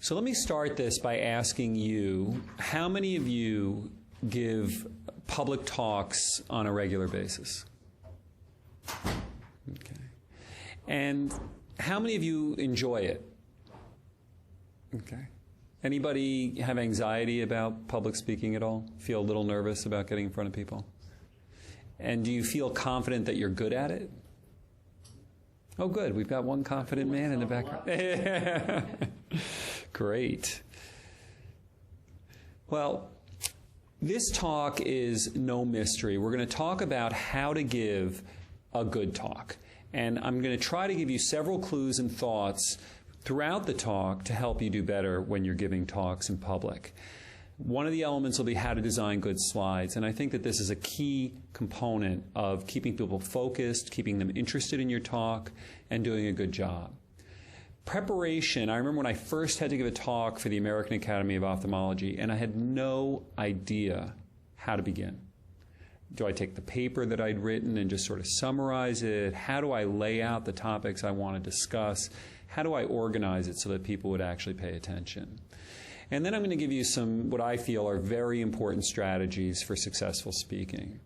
So let me start this by asking you, how many of you give public talks on a regular basis? Okay. And how many of you enjoy it? Okay. Anybody have anxiety about public speaking at all? Feel a little nervous about getting in front of people? And do you feel confident that you're good at it? Oh, good. We've got one confident man in the background. Great. Well, this talk is no mystery. We're going to talk about how to give a good talk. And I'm going to try to give you several clues and thoughts throughout the talk to help you do better when you're giving talks in public. One of the elements will be how to design good slides, and I think that this is a key component of keeping people focused, keeping them interested in your talk, and doing a good job. Preparation, I remember when I first had to give a talk for the American Academy of Ophthalmology, and I had no idea how to begin. Do I take the paper that I'd written and just sort of summarize it? How do I lay out the topics I want to discuss? How do I organize it so that people would actually pay attention? And then I'm going to give you some, what I feel are very important strategies for successful speaking.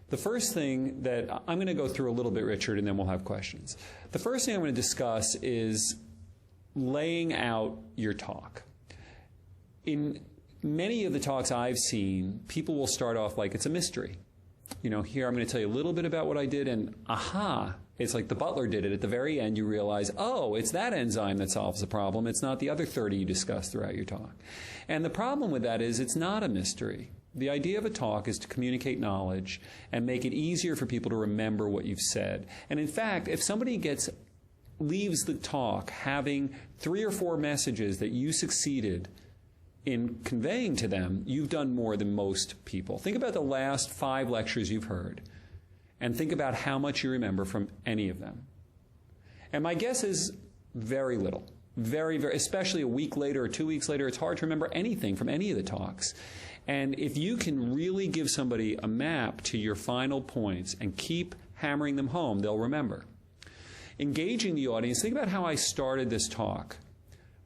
The first thing that I'm going to go through a little bit, Richard, and then we'll have questions. The first thing I'm going to discuss is laying out your talk. In many of the talks I've seen, people will start off like it's a mystery. You know, here I'm going to tell you a little bit about what I did, and aha, it's like the butler did it. At the very end, you realize, oh, it's that enzyme that solves the problem. It's not the other 30 you discussed throughout your talk. And the problem with that is it's not a mystery. The idea of a talk is to communicate knowledge and make it easier for people to remember what you've said. And in fact, if somebody leaves the talk having 3 or 4 messages that you succeeded in conveying to them, you've done more than most people. Think about the last 5 lectures you've heard, and think about how much you remember from any of them. And my guess is very little. Very, very, especially a week later or 2 weeks later, it's hard to remember anything from any of the talks. And if you can really give somebody a map to your final points and keep hammering them home, they'll remember. Engaging the audience, think about how I started this talk.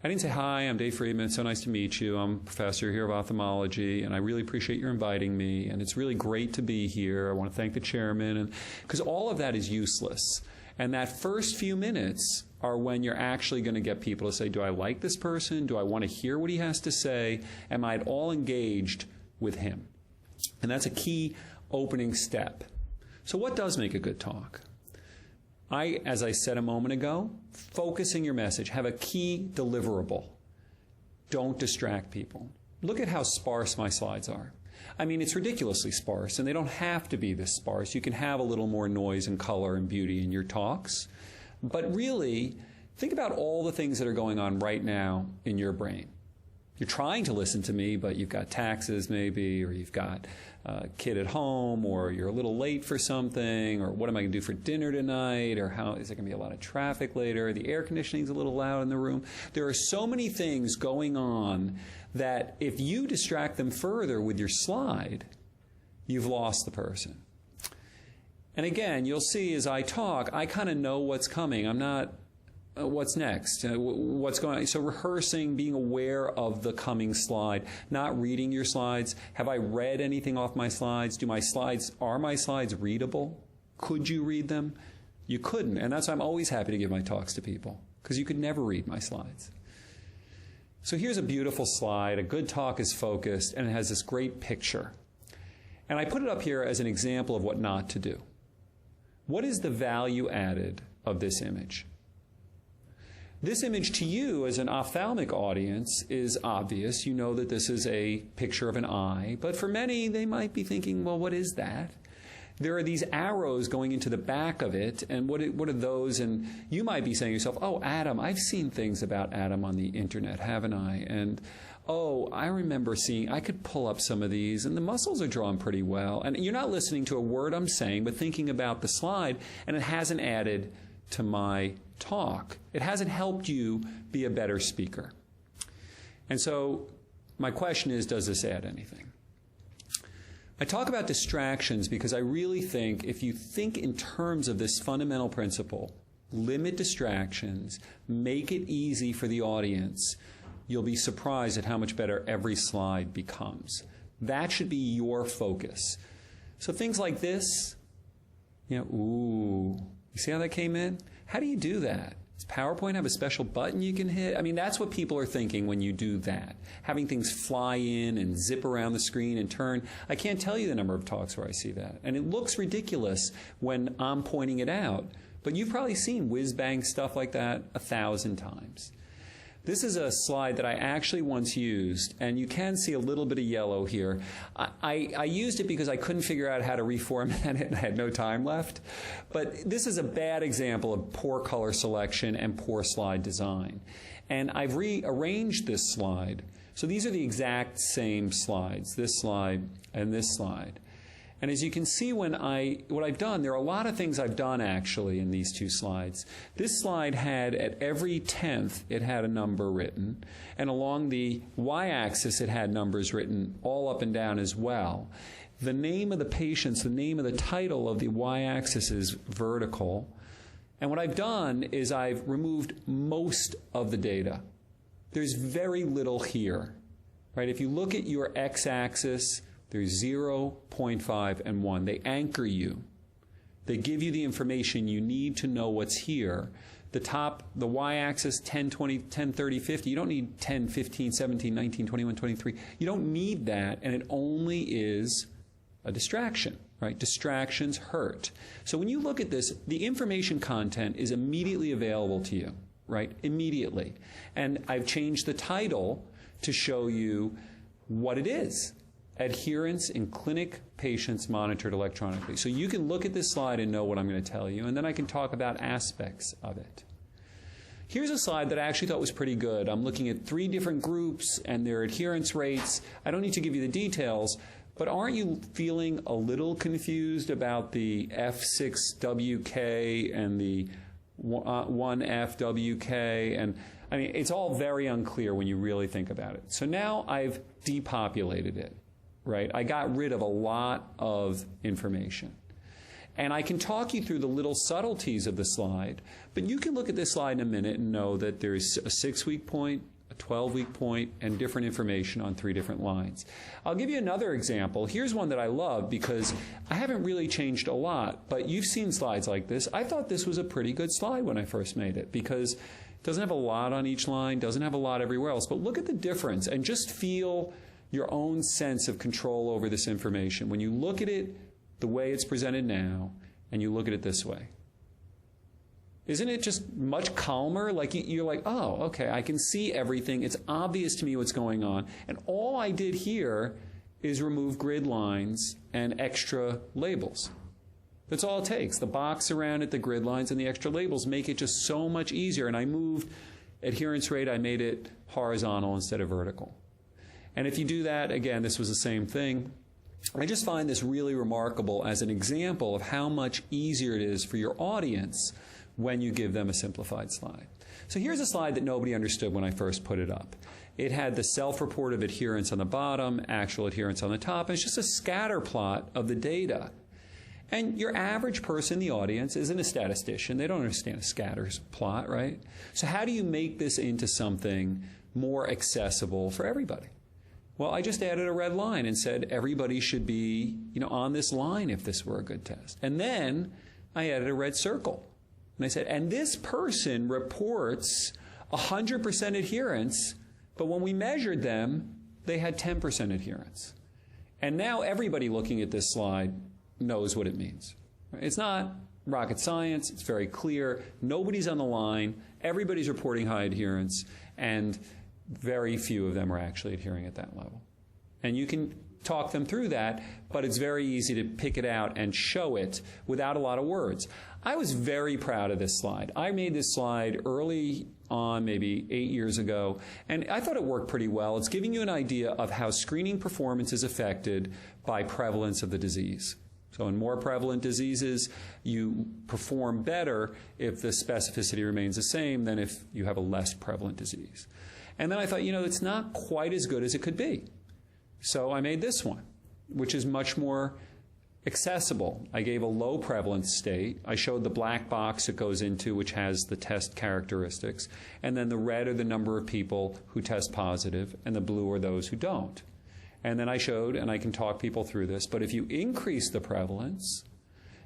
I didn't say, hi, I'm Dave Friedman, it's so nice to meet you. I'm a professor here of ophthalmology, and I really appreciate your inviting me, and it's really great to be here. I want to thank the chairman, because all of that is useless. And that first few minutes are when you're actually going to get people to say, do I like this person? Do I want to hear what he has to say? Am I at all engaged with him? And that's a key opening step. So what does make a good talk? As I said a moment ago, focusing your message. Have a key deliverable. Don't distract people. Look at how sparse my slides are. I mean, it's ridiculously sparse, and they don't have to be this sparse. You can have a little more noise and color and beauty in your talks. But really, think about all the things that are going on right now in your brain. You're trying to listen to me, but you've got taxes maybe, or you've got a kid at home, or you're a little late for something, or what am I going to do for dinner tonight, or how is there going to be a lot of traffic later, the air conditioning's a little loud in the room. There are so many things going on that if you distract them further with your slide, you've lost the person. And again, you'll see as I talk, I kind of know what's coming. I'm not, what's next? What's going on? So rehearsing, being aware of the coming slide, not reading your slides. Have I read anything off my slides? Are my slides readable? Could you read them? You couldn't. And that's why I'm always happy to give my talks to people, because you could never read my slides. So here's a beautiful slide. A good talk is focused, and it has this great picture. And I put it up here as an example of what not to do. What is the value added of this image? This image to you as an ophthalmic audience is obvious. You know that this is a picture of an eye. But for many, they might be thinking, well, what is that? There are these arrows going into the back of it, and what are those? And you might be saying to yourself, oh, Adam, I've seen things about Adam on the internet, haven't I? And, oh, I remember I could pull up some of these, and the muscles are drawn pretty well. And you're not listening to a word I'm saying, but thinking about the slide, and it hasn't added to my talk. It hasn't helped you be a better speaker. And so my question is, does this add anything? I talk about distractions because I really think if you think in terms of this fundamental principle, limit distractions, make it easy for the audience, you'll be surprised at how much better every slide becomes. That should be your focus. So things like this, ooh, you see how that came in? How do you do that? Does PowerPoint have a special button you can hit? I mean, that's what people are thinking when you do that. Having things fly in and zip around the screen and turn. I can't tell you the number of talks where I see that. And it looks ridiculous when I'm pointing it out. But you've probably seen whiz-bang stuff like that 1,000 times. This is a slide that I actually once used, and you can see a little bit of yellow here. I used it because I couldn't figure out how to reformat it and I had no time left. But this is a bad example of poor color selection and poor slide design. And I've rearranged this slide. So these are the exact same slides, this slide and this slide. And as you can see, what I've done, there are a lot of things I've done actually in these two slides. This slide had, at every 10th, it had a number written. And along the y-axis, it had numbers written all up and down as well. The name of the patients, the name of the title of the y-axis is vertical. And what I've done is I've removed most of the data. There's very little here, right? If you look at your x-axis, there's 0, 0.5, and 1. They anchor you. They give you the information you need to know what's here. The top, the y-axis, 10, 20, 10, 30, 50. You don't need 10, 15, 17, 19, 21, 23. You don't need that, and it only is a distraction, right? Distractions hurt. So when you look at this, the information content is immediately available to you, right? Immediately. And I've changed the title to show you what it is. Adherence in clinic patients monitored electronically. So you can look at this slide and know what I'm going to tell you, and then I can talk about aspects of it. Here's a slide that I actually thought was pretty good. I'm looking at 3 different groups and their adherence rates. I don't need to give you the details, but aren't you feeling a little confused about the F6WK and the 1FWK? And I mean, it's all very unclear when you really think about it. So now I've depopulated it. Right? I got rid of a lot of information. And I can talk you through the little subtleties of the slide, but you can look at this slide in a minute and know that there's a 6-week point, a 12-week point, and different information on 3 different lines. I'll give you another example. Here's one that I love because I haven't really changed a lot, but you've seen slides like this. I thought this was a pretty good slide when I first made it because it doesn't have a lot on each line, doesn't have a lot everywhere else, but look at the difference and just feel your own sense of control over this information. When you look at it the way it's presented now, and you look at it this way. Isn't it just much calmer? Like you're like, oh, okay, I can see everything. It's obvious to me what's going on. And all I did here is remove grid lines and extra labels. That's all it takes. The box around it, the grid lines, and the extra labels make it just so much easier. And I moved adherence rate, I made it horizontal instead of vertical. And if you do that, again, this was the same thing. I just find this really remarkable as an example of how much easier it is for your audience when you give them a simplified slide. So here's a slide that nobody understood when I first put it up. It had the self-reported adherence on the bottom, actual adherence on the top, and it's just a scatter plot of the data. And your average person in the audience isn't a statistician. They don't understand a scatter plot, right? So how do you make this into something more accessible for everybody? Well, I just added a red line and said everybody should be, on this line if this were a good test. And then I added a red circle. And I said, and this person reports 100% adherence, but when we measured them, they had 10% adherence. And now everybody looking at this slide knows what it means. It's not rocket science. It's very clear. Nobody's on the line. Everybody's reporting high adherence, and very few of them are actually adhering at that level. And you can talk them through that, but it's very easy to pick it out and show it without a lot of words. I was very proud of this slide. I made this slide early on, maybe 8 years ago, and I thought it worked pretty well. It's giving you an idea of how screening performance is affected by prevalence of the disease. So in more prevalent diseases, you perform better if the specificity remains the same than if you have a less prevalent disease. And then I thought, it's not quite as good as it could be. So I made this one, which is much more Accessible. I gave a low prevalence state. I showed the black box it goes into, which has the test characteristics. And then the red are the number of people who test positive, and the blue are those who don't. And then I showed, and I can talk people through this, but if you increase the prevalence,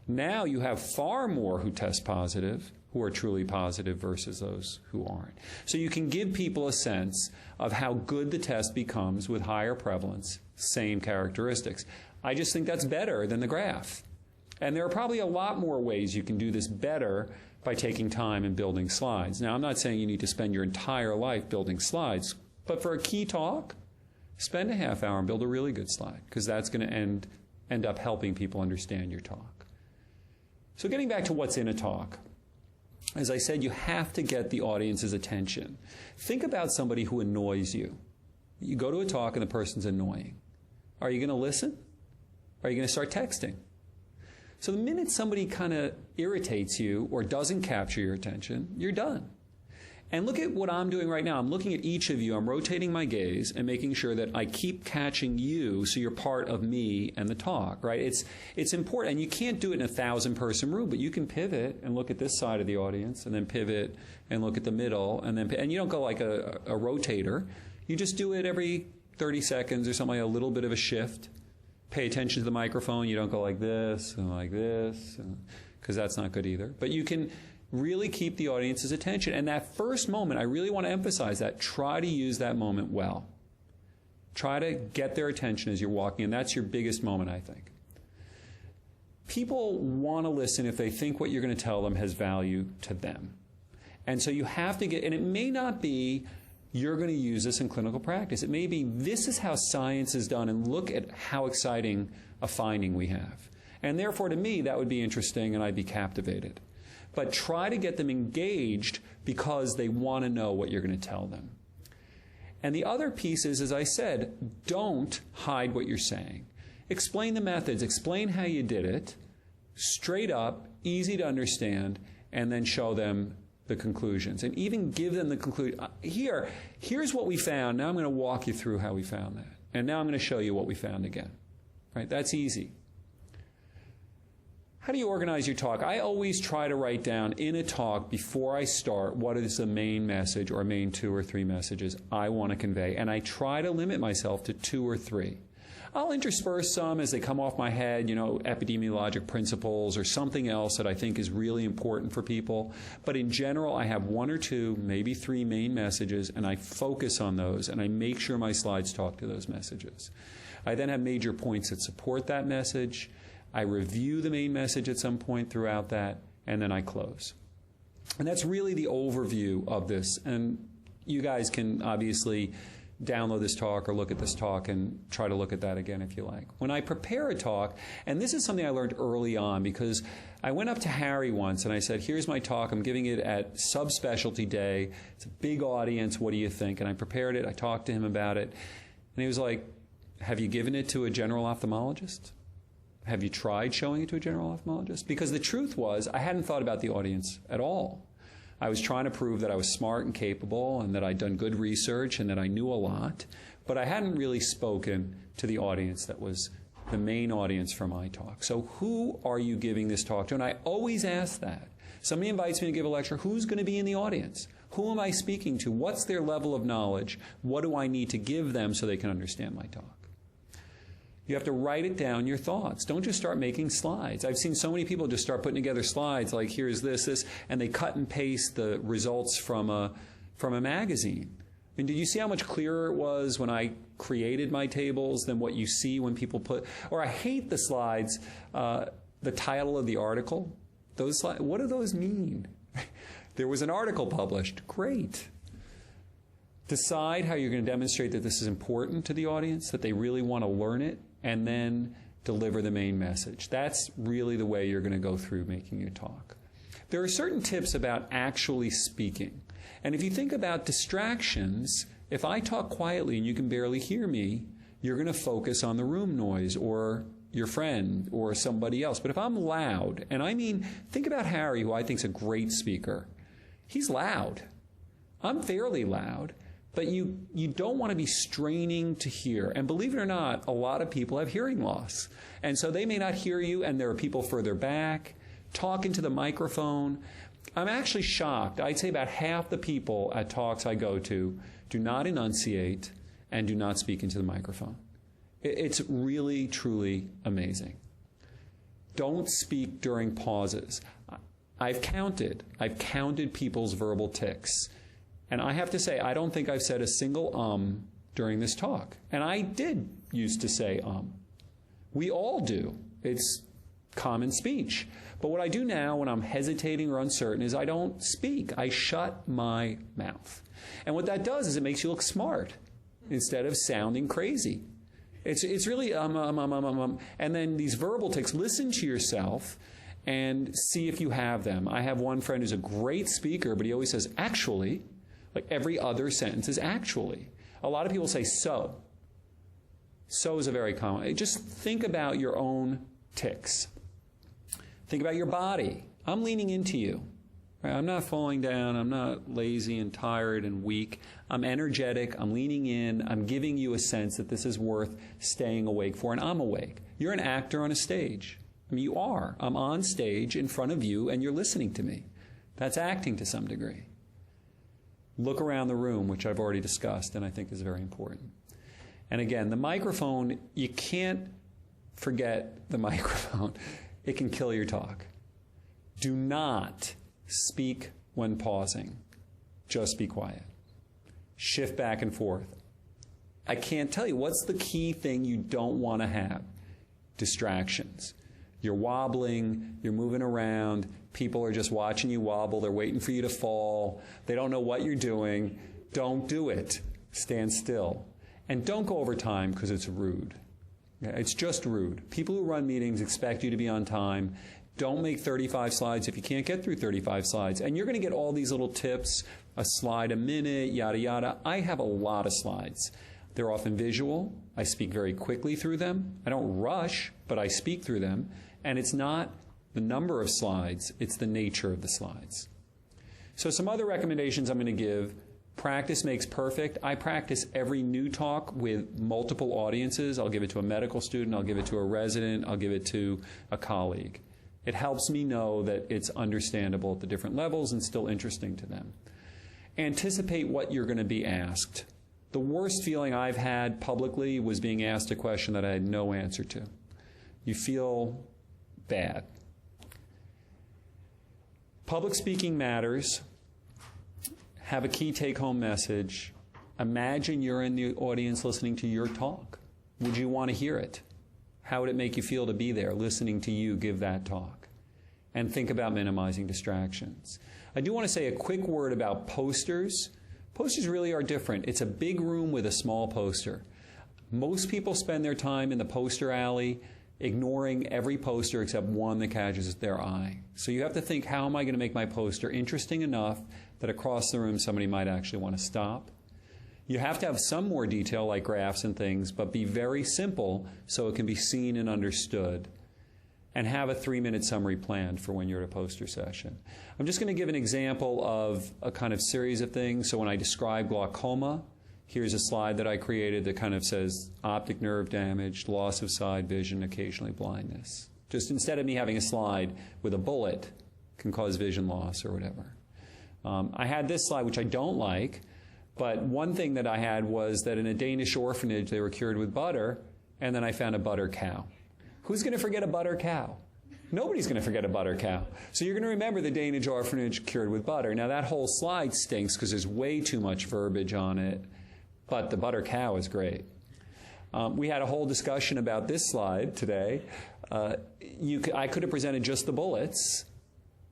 now you have far more who test positive, who are truly positive versus those who aren't. So you can give people a sense of how good the test becomes with higher prevalence, same characteristics. I just think that's better than the graph. And there are probably a lot more ways you can do this better by taking time and building slides. Now, I'm not saying you need to spend your entire life building slides, but for a key talk, spend a half hour and build a really good slide, because that's going to end up helping people understand your talk. So getting back to what's in a talk, as I said, you have to get the audience's attention. Think about somebody who annoys you. You go to a talk and the person's annoying. Are you going to listen? Are you going to start texting? So the minute somebody kind of irritates you or doesn't capture your attention, you're done. And look at what I'm doing right now. I'm looking at each of you. I'm rotating my gaze and making sure that I keep catching you so you're part of me and the talk, right? It's important. And you can't do it in a 1,000-person room, but you can pivot and look at this side of the audience and then pivot and look at the middle. And you don't go like a rotator. You just do it every 30 seconds or something, like a little bit of a shift. Pay attention to the microphone. You don't go like this, because that's not good either. But you can really keep the audience's attention. And that first moment, I really want to emphasize that. Try to use that moment well. Try to get their attention as you're walking, and that's your biggest moment, I think. People want to listen if they think what you're going to tell them has value to them. And so you have to get, and it may not be you're going to use this in clinical practice. It may be this is how science is done, and look at how exciting a finding we have. And therefore, to me, that would be interesting, and I'd be captivated. But try to get them engaged because they want to know what you're going to tell them. And the other piece is, as I said, don't hide what you're saying. Explain the methods. Explain how you did it, straight up, easy to understand, and then show them the conclusions. And even give them the conclusion. Here's what we found. Now I'm going to walk you through how we found that. And now I'm going to show you what we found again. Right? That's easy. How do you organize your talk? I always try to write down in a talk before I start what is the main message or main 2 or 3 messages I want to convey. And I try to limit myself to 2 or 3. I'll intersperse some as they come off my head, epidemiologic principles or something else that I think is really important for people. But in general, I have 1 or 2, maybe 3 main messages, and I focus on those, and I make sure my slides talk to those messages. I then have major points that support that message. I review the main message at some point throughout that, and then I close. And that's really the overview of this. And you guys can obviously download this talk or look at this talk and try to look at that again if you like. When I prepare a talk, and this is something I learned early on because I went up to Harry once and I said, here's my talk. I'm giving it at subspecialty day. It's a big audience. What do you think? And I prepared it. I talked to him about it. And he was like, have you given it to a general ophthalmologist? Have you tried showing it to a general ophthalmologist? Because the truth was, I hadn't thought about the audience at all. I was trying to prove that I was smart and capable and that I'd done good research and that I knew a lot, but I hadn't really spoken to the audience that was the main audience for my talk. So who are you giving this talk to? And I always ask that. Somebody invites me to give a lecture, who's going to be in the audience? Who am I speaking to? What's their level of knowledge? What do I need to give them so they can understand my talk? You have to write it down, your thoughts. Don't just start making slides. I've seen so many people just start putting together slides like, here's this, and they cut and paste the results from a magazine. I mean, did you see how much clearer it was when I created my tables than what you see when people put, or I hate the slides, the title of the article. Those slides, what do those mean? There was an article published. Great. Decide how you're going to demonstrate that this is important to the audience, that they really want to learn it, and then deliver the main message. That's really the way you're going to go through making your talk. There are certain tips about actually speaking. And if you think about distractions, if I talk quietly and you can barely hear me, you're going to focus on the room noise or your friend or somebody else. But if I'm loud, and I mean, think about Harry, who I think is a great speaker. He's loud. I'm fairly loud. But you don't want to be straining to hear. And believe it or not, a lot of people have hearing loss. And so they may not hear you, and there are people further back talking to the microphone. I'm actually shocked. I'd say about half the people at talks I go to do not enunciate and do not speak into the microphone. It's really, truly amazing. Don't speak during pauses. I've counted people's verbal tics. And I have to say, I don't think I've said a single during this talk. And I did used to say We all do. It's common speech. But what I do now when I'm hesitating or uncertain is I don't speak. I shut my mouth. And what that does is it makes you look smart instead of sounding crazy. It's really And then these verbal tics, listen to yourself and see if you have them. I have one friend who's a great speaker, but he always says, actually. Like every other sentence is actually. A lot of people say so. So is a very common. Just think about your own tics. Think about your body. I'm leaning into you. Right? I'm not falling down. I'm not lazy and tired and weak. I'm energetic. I'm leaning in. I'm giving you a sense that this is worth staying awake for, and I'm awake. You're an actor on a stage. I mean, you are. I'm on stage in front of you, and you're listening to me. That's acting to some degree. Look around the room, which I've already discussed and I think is very important. And again, the microphone, you can't forget the microphone. It can kill your talk. Do not speak when pausing. Just be quiet. Shift back and forth. I can't tell you, what's the key thing you don't want to have? Distractions. You're wobbling, you're moving around, people are just watching you wobble, they're waiting for you to fall, they don't know what you're doing. Don't do it. Stand still. And don't go over time because it's rude. It's just rude. People who run meetings expect you to be on time. Don't make 35 slides if you can't get through 35 slides. And you're going to get all these little tips, a slide a minute, yada, yada. I have a lot of slides. They're often visual. I speak very quickly through them. I don't rush, but I speak through them. And it's not the number of slides, it's the nature of the slides. So some other recommendations I'm going to give. Practice makes perfect. I practice every new talk with multiple audiences. I'll give it to a medical student, I'll give it to a resident, I'll give it to a colleague. It helps me know that it's understandable at the different levels and still interesting to them. Anticipate what you're going to be asked. The worst feeling I've had publicly was being asked a question that I had no answer to. You feel bad. Public speaking matters. Have a key take-home message. Imagine you're in the audience listening to your talk. Would you want to hear it? How would it make you feel to be there, listening to you give that talk? And think about minimizing distractions. I do want to say a quick word about posters. Posters really are different. It's a big room with a small poster. Most people spend their time in the poster alley ignoring every poster except one that catches their eye. So you have to think, how am I going to make my poster interesting enough that across the room somebody might actually want to stop? You have to have some more detail like graphs and things, but be very simple so it can be seen and understood. And have a 3-minute summary planned for when you're at a poster session. I'm just going to give an example of a kind of series of things. So when I describe glaucoma, here's a slide that I created that kind of says optic nerve damage, loss of side vision, occasionally blindness. Just instead of me having a slide with a bullet, can cause vision loss or whatever. I had this slide, which I don't like, but one thing that I had was that in a Danish orphanage they were cured with butter, and then I found a butter cow. Who's going to forget a butter cow? Nobody's going to forget a butter cow. So you're going to remember the Danish orphanage cured with butter. Now that whole slide stinks because there's way too much verbiage on it, but the butter cow is great. We had a whole discussion about this slide today. I could have presented just the bullets,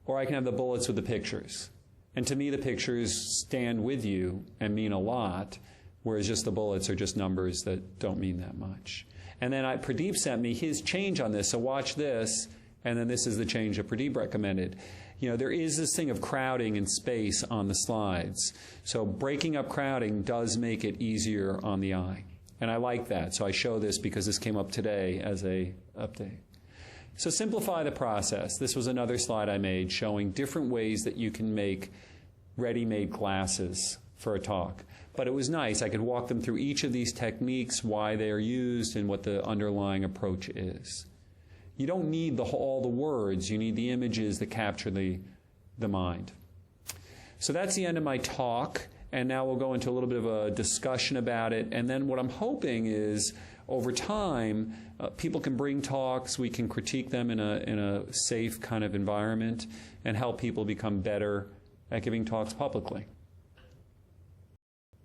or I can have the bullets with the pictures. And to me, the pictures stand with you and mean a lot, whereas just the bullets are just numbers that don't mean that much. And then Pradeep sent me his change on this, so watch this, and then this is the change that Pradeep recommended. You know, there is this thing of crowding and space on the slides. So breaking up crowding does make it easier on the eye. And I like that, so I show this because this came up today as a update. So simplify the process. This was another slide I made showing different ways that you can make ready-made glasses for a talk. But it was nice. I could walk them through each of these techniques, why they are used, and what the underlying approach is. You don't need all the words. You need the images that capture the mind. So that's the end of my talk. And now we'll go into a little bit of a discussion about it. And then what I'm hoping is, over time, people can bring talks, we can critique them in a safe kind of environment, and help people become better at giving talks publicly.